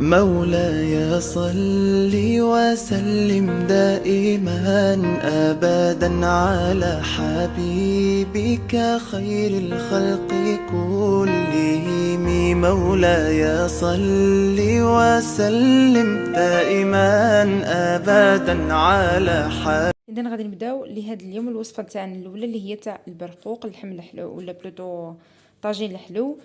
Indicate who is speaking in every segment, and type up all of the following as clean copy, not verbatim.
Speaker 1: مولاي صل وسلم دائما أبدا على حبيبك خير الخلق كلهم. مولاي صل وسلم دائما أبدا على حبيبك.
Speaker 2: اذا غادي نبداو لهذا اليوم الوصفه تاعنا الاولى اللي هي تاع البرقوق اللحم الحلو ولا بلوتو طاجين الحلو.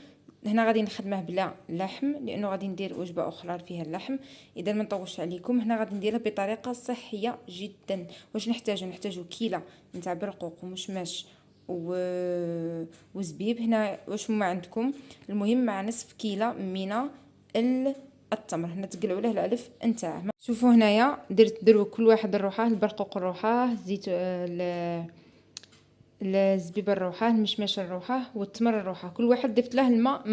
Speaker 2: هنا غادي نخدمه بلا لحم لانه غادي ندير وجبه اخرى فيها اللحم. اذا ما نطولش عليكم، هنا غادي نديرها بطريقه صحيه جدا. واش نحتاجو كيله نتاع برقوق ومشماش وزبيب. هنا واش هما عندكم، المهم مع نصف كيله من التمر. هنا تقلعوا له العلف نتاعه. شوفوا هنايا دروا كل واحد الروحه، البرقوق الروحه، الزيت الزبيب الروحه، المشماش الروحه، والتمر الروحه. كل واحد ضفت له الماء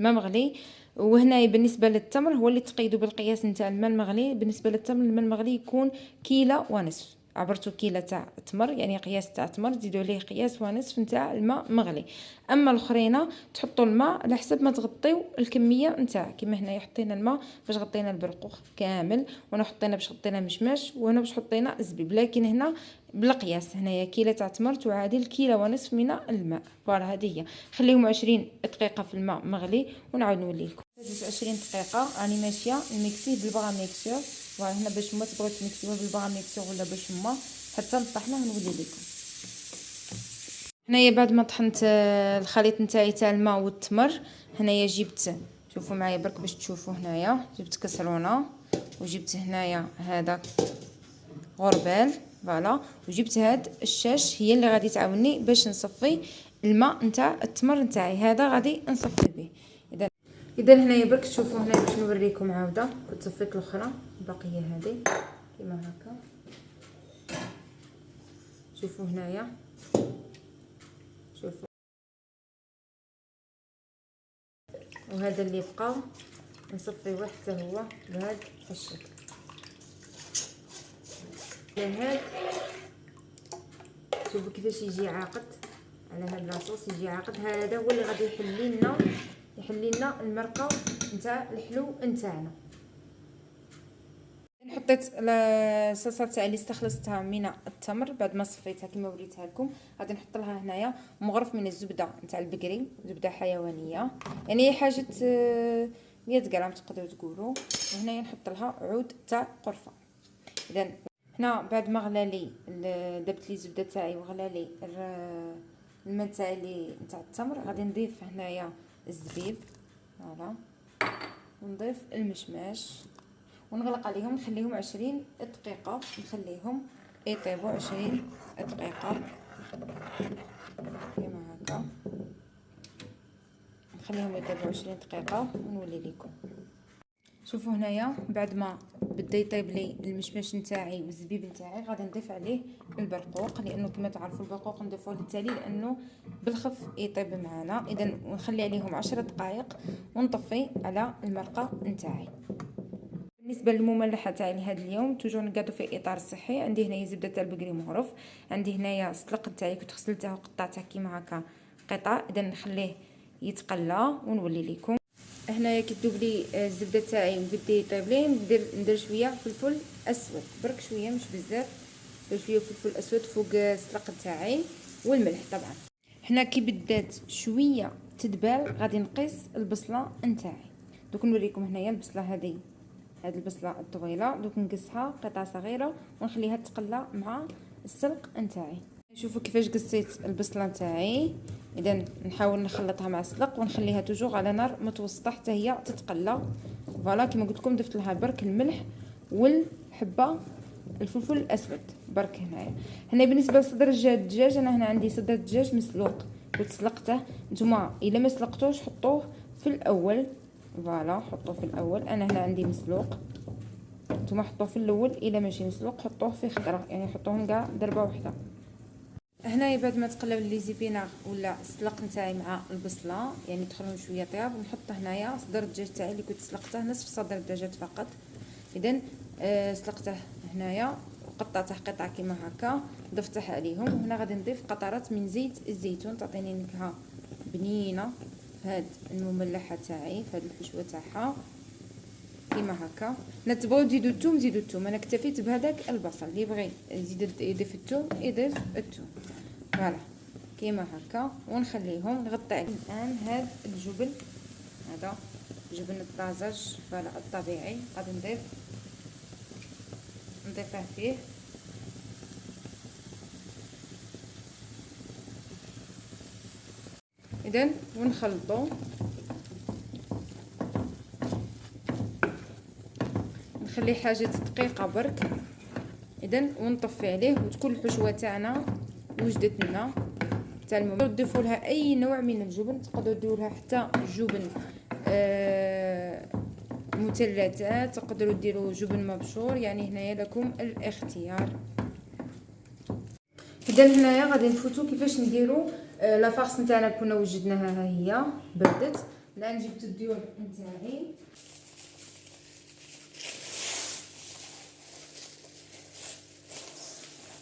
Speaker 2: مغلي. وهنا بالنسبه للتمر هو اللي تقيدوا بالقياس نتاع الماء المغلي. بالنسبه للتمر الماء المغلي يكون كيلة ونصف. عبرتوا كيلة تاع تمر يعني قياس تاع تمر، تزيدوا عليه قياس ونصف نتاع الماء مغلي. اما الاخرين تحطوا الماء على حسب ما تغطيو الكميه نتاع. كيما هنايا حطينا الماء باش غطينا البرقوق كامل، وهنا حطينا باش غطينا مشماش، وهنا باش حطينا زبيب. لكن هنا بالقياس، هنايا كيلة تاع تمر تعادل كيلة ونصف من الماء. فوالا هذه هي. خليهم 20 دقيقه في الماء مغلي ونعاود نولي لكم. 20 دقيقه راني ماشيه نميكسيه بالبغا ميكسور. فوالا هنا باش ما تبغيو تميكسيوه بالبغا ميكسور ولا باش ما حتى نطحناه ونولي لكم. هنايا بعد ما طحنت الخليط نتاعي تاع الماء والتمر، هنايا جبت، شوفوا معايا برك باش تشوفوا، هنايا جبت كسرونه، وجبت هنايا هذا غربال فوالا، وجبت هاد الشاش هي اللي غادي تعاوني باش نصفي الماء نتاع التمر نتاعي. هذا غادي نصفي به. اذا هنايا برك تشوفوا هنا باش نوريكم عاوده. كنت صفيت الاخرى البقيه هذه كيما هكا. شوفوا هنايا، شوفوا، وهذا اللي بقى نصفيه حتى هو بهذا الشكل. هاد شوفوا كيفاش يجي عاقد على هاد لاصوص، يجي عاقد. هذا هو اللي غادي يحلي لنا المرقه نتاع الحلو نتاعنا. حطيت الصلصه تاعي اللي استخلصتها من التمر بعد ما صفيتها كما وريتها لكم. غادي نحط لها هنايا مغرف من الزبده نتاع البقري، زبده حيوانيه يعني حاجه 100 غرام تقدروا تقولوا. وهنايا نحط لها عود تاع قرفه. اذا هنا بعد ما غلالي دبت لي الزبده تاعي وغلالي الماء تاعي اللي نتاع التمر، غادي نضيف هنايا الزبيب فوالا، ونضيف المشماش ونغلق عليهم. نخليهم 20 دقيقه، نخليهم يطيبوا 20 دقيقه كما هكا. نخليهم يطيبوا 20 دقيقه ونولي لكم. شوفوا هنايا بعد ما بدا يطيب لي المشماش نتاعي والزبيب نتاعي، غادي نضيف عليه البرقوق، لانه كما تعرفوا البرقوق نضيفوه للتالي لانه بالخف يطيب معنا. اذا ونخلي عليهم 10 دقائق ونطفي على المرقه نتاعي. بالنسبه للمملحه تاعي لهذا اليوم توجور نقادو في اطار صحي. عندي هنايا زبده تاع البقري مغرف، عندي هنايا السلق تاعي كنت غسلته وقطعته كيما هكا قطع. اذا نخليه يتقلى ونولي لكم. هنايا كي تذوب لي الزبده تاعي وبدا يطيب لي، ندير شويه فلفل اسود، برك شويه مش بزاف، شويه فلفل اسود فوق السلق تاعي والملح طبعا. هنا كي بدات شويه تدبال غادي نقيس البصله نتاعي. دوك نوريكم هنايا البصله هذه البصله الطويله، دوك نقصها قطع صغيره ونخليها تقلى مع السلق نتاعي. شوفوا كيفاش قصيت البصله نتاعي. اذا نحاول نخلطها مع السلق ونخليها توجور على نار متوسطه حتى هي تتقلى. فوالا كما قلت لكم ضفت لها برك الملح والحبه الفلفل الاسود برك. هنا بالنسبه لصدر الدجاج، انا هنا عندي صدر الدجاج مسلوق كنت سلقته. نتوما الا ما سلقتوش حطوه في الاول، فوالا حطوه في الاول. انا هنا عندي مسلوق، نتوما حطوه في الاول. الا ماشي مسلوق حطوه في خضره، يعني حطوهم كاع ضربه واحده. هنايا بعد ما تقلب لي زيبيناغ ولا السلق نتاعي مع البصله، يعني دخلهم شويه طياب، نحط هنايا صدر الدجاج تاعي اللي كنت سلقته نصف صدر الدجاج فقط. اذا سلقته هنايا وقطعته قطع كما هكا، ضفته عليهم. وهنا غادي نضيف قطرات من زيت الزيتون تعطيني نكهه بنينه في هاد المملحه تاعي، في هاد الحشوه تاعها. كيما هكا. لا تبغيو تزيدوا الثوم زيدوا الثوم، انا اكتفيت بهذاك البصل. اللي بغي يزيد يضيف الثوم يضيف الثوم. فوالا كيما هكا، ونخليهم نغطي عليه. الان هذا الجبن، هذا الجبن الطازج فوالا الطبيعي غادي نضيفه فيه. اذا ونخلطو، نخلي حاجه دقيقه برك. اذا ونطفي عليه وتكون الحشوه تاعنا وجدت لنا تاع المهم. تضيفوا لها اي نوع من الجبن، تقدروا ديروا لها حتى جبن مثلثات، تقدروا ديروا جبن مبشور، يعني هنايا لكم الاختيار. اذا هنايا غادي نفوتوا كيفاش نديروا لا فارس نتاعنا. كنا وجدناها ها هي بردت. الان جبت الديون نتاعي،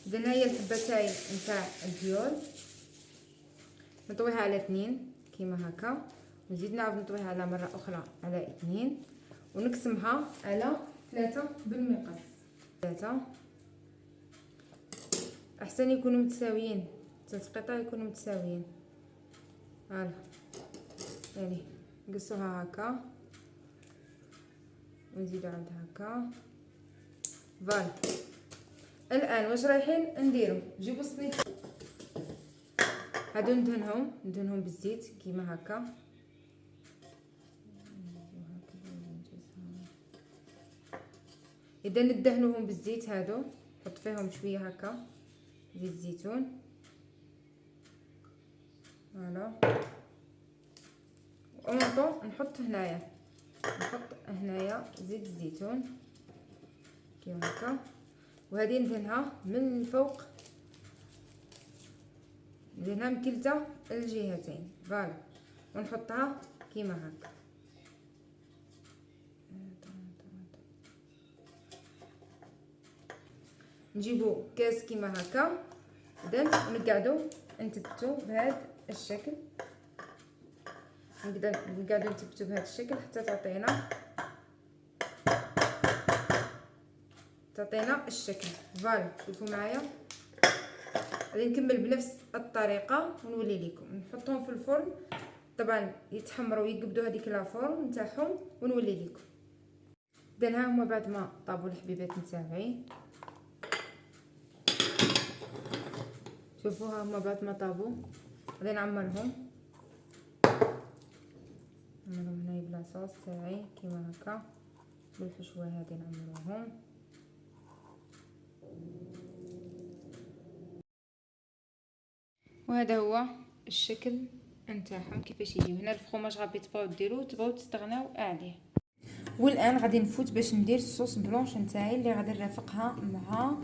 Speaker 2: اذا هي الحبه تاعي نتاع الديول نطويها على 2 كيما هكا، ونزيد نعاود نطويها على مره اخرى على 2، ونقسمها على 3 بالمقص. 3 احسن يكونوا متساويين، 3 قطع يكونوا متساويين. فوالا يعني نقصوها هكا ونزيدو عند هكا. فوالا الان واش رايحين نديرو؟ نجيبو الصنيف هادو ندهنهم بالزيت كيما هكا. اذا ندهنوهم بالزيت هادو، نحط فيهم شويه هكا زيت الزيتون. فوالا نحط هنايا زيت الزيتون كيما هكا، وهذه ندهنها من الفوق، ندهنها من كلتا الجهتين. فوالا ونحطها كيما هكا. نجيبو كاس كيما هكا، اذا نقعدو نثبتو بهذا الشكل. نقعدو نثبتو بهذا الشكل حتى تعطينا الشكل. فوالا شوفوا معايا، غادي نكمل بنفس الطريقه ونولي لكم. نحطهم في الفرن طبعا يتحمروا ويقبضوا هذيك لافورم نتاعهم ونولي لكم. اذا ها هما بعد ما طابوا الحبيبات نتاعي، شوفوا ها هما بعد ما طابوا غادي نعمرهم هنايا بلاصوص تاعي كيما هكا بالحشوه هذه نعمروهم. وهذا هو الشكل نتاعهم كيفاش يجيو. هنا الفرماج غادي تبغيو تستغناو عليه. والان غادي نفوت باش ندير الصوص بلونش نتاعي اللي غادي نرافقها مع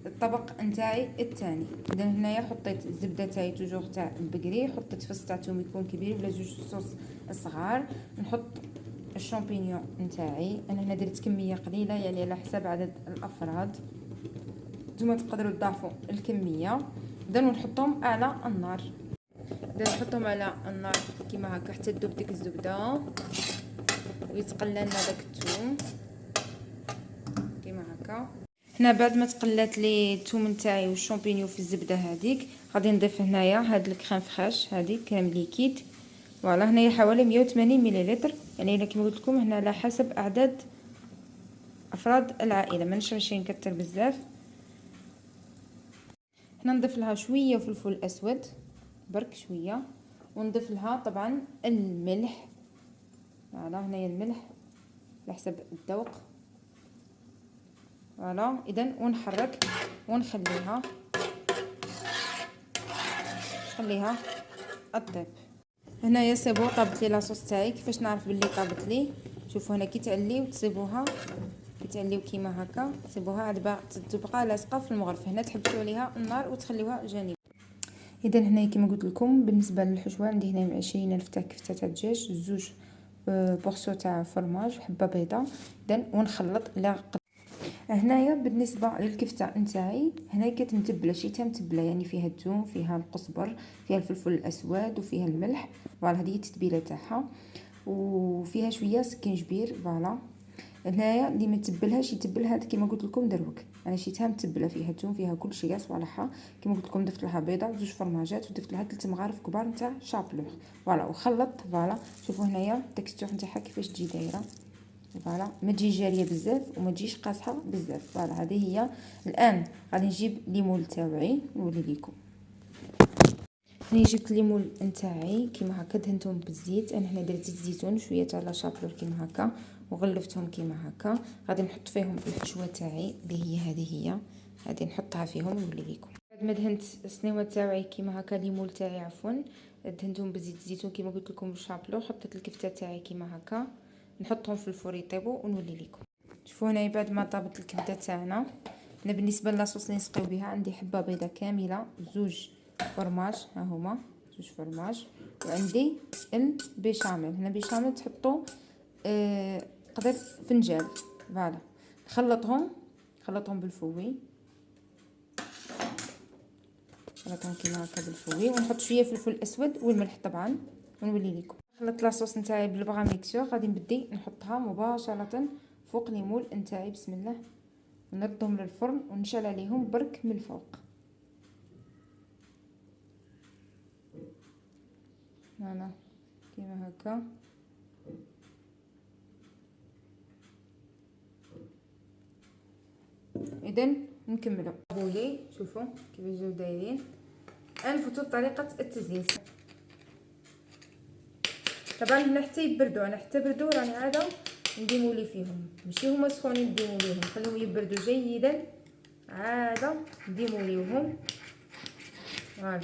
Speaker 2: الطبق نتاعي الثاني. اذا هنايا حطيت الزبده تاعي توجور تاع البقري، حطيت فص تاع توم يكون كبير ولا 2 فصوص صغار، نحط الشامبينيون نتاعي. انا هنا درت كميه قليله يعني على حساب عدد الافراد، نتوما تقدروا تضاعفوا الكميه. اذا نحطهم على النار، نحطهم على النار كيما هكا حتى تذوب ديك الزبده ويتقلى لنا داك الثوم كيما هكا. هنا بعد ما تقلات لي الثوم نتاعي والشامبينيون في الزبده هذيك، غادي نضيف هنايا هاد الكريم فريش، هذه كريم ليكيد. فوالا هنايا حوالي 180 مليلتر، يعني الا كما قلت لكم هنا على حسب اعداد افراد العائله، ماشي نكثر بزاف. هنا نضيف لها شويه فلفل اسود برك شويه، ونضيف لها طبعا الملح. فوالا هنايا الملح على حسب الذوق. فوالا اذا ونحرك ونخليها الطيب. هنايا سيبو طابت لي لاصوص تاعي. كيفاش نعرف بلي طابت لي؟ شوفوا هنا كي تعليو تسيبوها، كي تعليو كيما هكا تسيبوها عاد تبقى لاصقه في المغرفه. هنا تحبسوا عليها النار وتخليوها جانب. اذا هنايا كما قلت لكم بالنسبه للحشوه عندي هنا 20 تاع كفته تاع الدجاج، 2 بورسو تاع فرماج، حبه بيضه. اذا ونخلط الى هنايا بالنسبه للكفته نتاعي هنا كانت متبله، شيتها متبله يعني فيها الثوم، فيها القزبر، فيها الفلفل الاسود وفيها الملح. فوالا هذه التتبيله تاعها. وفيها شويه سكينجبير. فوالا هنايا اللي ما تبلهاش يتبلها هذا كيما قلت لكم دروك. انا شيتها متبله، فيها الثوم، فيها كل شيء صالحه. كيما قلت لكم ضفت لها بيضه وزوج فرماجات ودفت لها 3 مغارف كبار نتاع شابلوغ. فوالا وخلطت. فوالا شوفوا هنايا التكستور نتاعها كيفاش تجي دايره. فوالا ما تجيش جاريه بزاف وما تجيش قاصحه بزاف. فوالا هذه هي. الان غادي نجيب ليمون تاوعي نولي لكم. هنا جبت الليمون نتاعي كيما هكا، دهنتهم بالزيت. انا هنا درت زيت زيتون شويه تاع لا شابلور كيما هكا وغلفتهم كيما هكا. غادي نحط فيهم الحشوه تاعي اللي هي هذه، غادي نحطها فيهم ونولي لكم. بعد ما دهنت السنيوه تاعي كيما هكا، ليمون تاعي عفوا، دهنتهم بزيت الزيتون كيما قلت لكم بالشابلور. حطيت الكفته تاعي كيما هكا، نحطهم في الفور يطيبوا ونولي لكم. شوفوا هنا بعد ما طابت الكبده تاعنا، انا بالنسبه لاصوص اللي نسقيو بها عندي حبه بيضه كامله، زوج فرماج، ها هما زوج فرماج، وعندي البيشاميل. هنا بيشاميل تحطوا قدر فنجان. فوالا نخلطهم بالفوي، نخلطهم كيما هكا بالفوي، ونحط شويه فلفل اسود والملح طبعا ونولي لكم. خلطت لاصوص نتاعي بالبغا ميكسور، غادي نبدي نحطها مباشره فوق لي مول نتاعي. بسم الله، ونردهم للفرن ونشعل عليهم برك من الفوق. هنا كيما هكا. اذا نكملوا بولي. شوفوا كيفاش جاو دايرين. نفوتوا طريقه التزيين. طبعا هنا حتى يبردوا، انا حتى بردوا راني عاده نديمولي فيهم، ماشي هما سخونين نديموليهم، خليهم يبردوا جيدا عاده نديموليهم. فوالا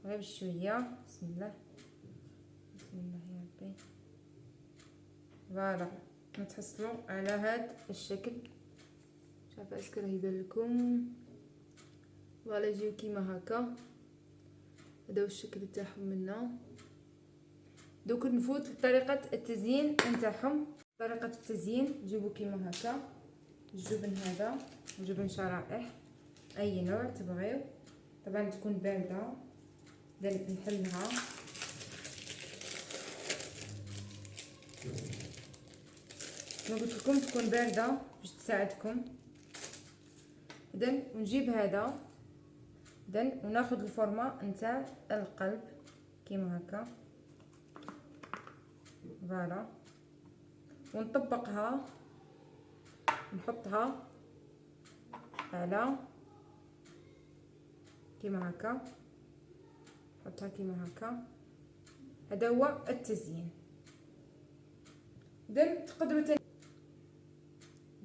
Speaker 2: غير بشويه. بسم الله بسم الله يا ربي. فوالا نتحصلوا على هذا الشكل. مش عارفه اسكو راه يبان لكم. فوالا يجيو كيما هكا، هذا هو الشكل تاعهم منا. دوك نفوت لطريقه التزيين نتاعهم. طريقه التزيين جيبوا كيما هكا الجبن هذا وجبن شرائح اي نوع تبغيو، طبعا تكون بارده. نحلها كما قلت لكم تكون بارده باش تساعدكم. اذا ونجيب هذا اذا وناخذ الفورمه نتاع القلب كيما هكا. فوالا ونطبقها، نحطها على كيما هكا، نحطها كيما هكا. هذا هو التزيين. اذا تقدروا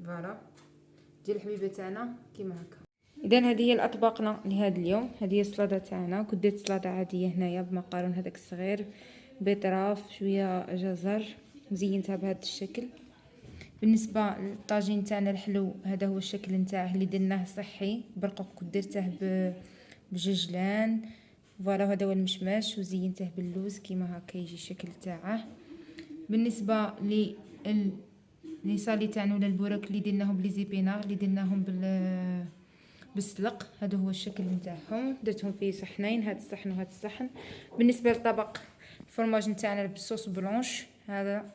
Speaker 2: فوالا ديال الحبيبه تاعنا كيما هكا. اذا هذه هي الاطباقنا لهذا اليوم. هذه هي السلطه تاعنا. كنت درت سلطه عاديه هنايا بمقارون هذاك الصغير، بطراف، شويه جزر، وزينتها بهذا الشكل. بالنسبه للطاجين تاعنا الحلو، هذا هو الشكل نتاعه اللي درناه صحي برقوق. كنت درته بججلان. فوالا هذا هو المشماش وزينته باللوز كيما هكا يجي الشكل تاعه. بالنسبه لي صالي تاعنا ولا البوراك اللي درناهم بلي زيبينار اللي درناهم بالسلق، هذا هو الشكل نتاعهم. درتهم في صحنين، هذا الصحن وهذا الصحن. بالنسبه للطبق الفرماج نتاعنا بالصوص بلونش، هذا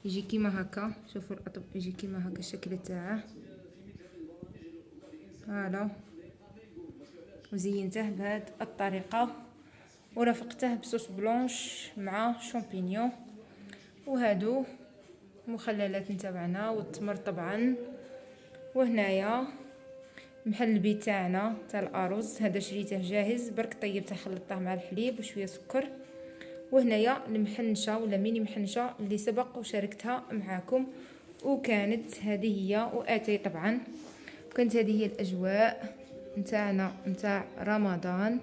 Speaker 2: يجي كيما هكا. شوفوا الاطبق يجي كيما هكا الشكل تاعه. فوالا وزينته بهذه الطريقه ورافقته بصوص بلونش مع شامبينيون. وهادو مخللات نتاعنا والتمر طبعا. وهنايا محلبي تاعنا تاع الارز، هذا شريته جاهز برك طيبته خلطته مع الحليب وشويه سكر. وهنايا المحنشه ولا ميني محنشه اللي سبق وشاركتها معاكم، وكانت هذه هي واتي طبعا. وكانت هذه هي الاجواء نتاعنا نتاع رمضان.